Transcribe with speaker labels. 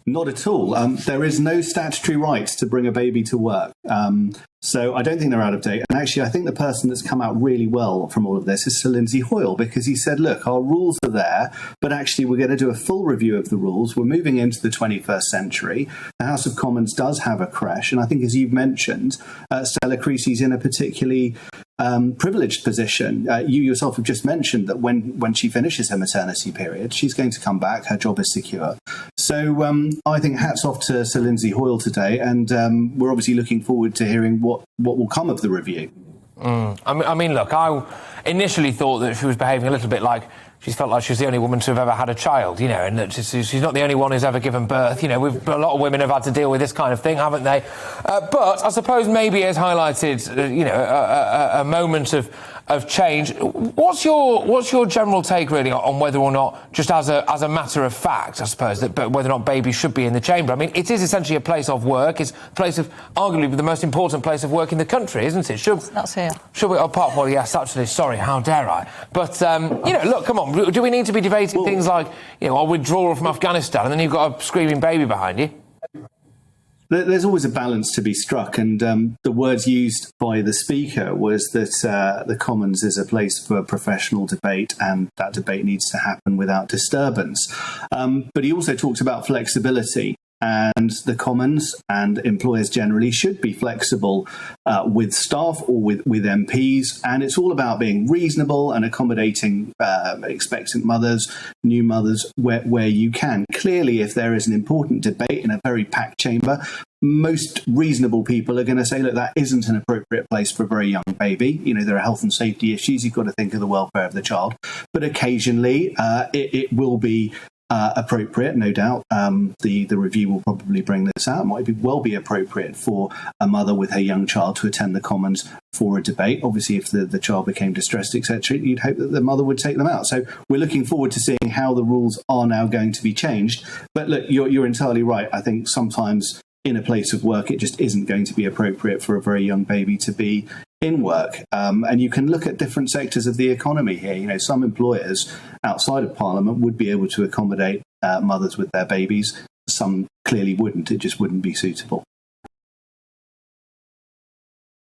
Speaker 1: Not at all. There is no statutory right to bring a baby to work. So I don't think they're out of date. And actually, I think the person that's come out really well from all of this is Sir Lindsay Hoyle, because he said, look, our rules are there, but actually we're going to do a full review of the rules. We're moving into the 21st century. The House of Commons does have a creche. And I think, as you've mentioned, Stella Creasy's in a particularly privileged position. You yourself have just mentioned that when she finishes her maternity period, she's going to come back. Her job is secure. So I think hats off to Sir Lindsay Hoyle today. And we're obviously looking forward to hearing what will come of the review.
Speaker 2: I mean, look, I initially thought that she was behaving a little bit like she's felt like she's the only woman to have ever had a child, and that she's not the only one who's ever given birth. A lot of women have had to deal with this kind of thing, haven't they? But I suppose maybe it's highlighted, a moment of change. What's your general take really on whether or not, just as a matter of fact, I suppose, but whether or not babies should be in the chamber? I mean, it is essentially a place of work. It's a place of arguably the most important place of work in the country, isn't it?
Speaker 3: That's here.
Speaker 2: Should we? Apart from, yes, actually, sorry, how dare I? But look, come on. Do we need to be debating things like our withdrawal from Afghanistan, and then you've got a screaming baby behind you?
Speaker 1: There's always a balance to be struck, and the words used by the Speaker was that the Commons is a place for professional debate, and that debate needs to happen without disturbance. But he also talked about flexibility, and the Commons and employers generally should be flexible with staff or with MPs, and it's all about being reasonable and accommodating expectant mothers, new mothers, where you can. Clearly, if there is an important debate in a very packed chamber, most reasonable people are going to say, look, that isn't an appropriate place for a very young baby. There are health and safety issues. You've got to think of the welfare of the child. But occasionally it will be appropriate, no doubt. The review will probably bring this out. It might well be appropriate for a mother with her young child to attend the Commons for a debate. Obviously, if the child became distressed, etc., you'd hope that the mother would take them out. So we're looking forward to seeing how the rules are now going to be changed. But look, you're entirely right. I think sometimes in a place of work, it just isn't going to be appropriate for a very young baby to be in work. And you can look at different sectors of the economy here. Some employers outside of Parliament would be able to accommodate mothers with their babies. Some clearly wouldn't. It just wouldn't be suitable.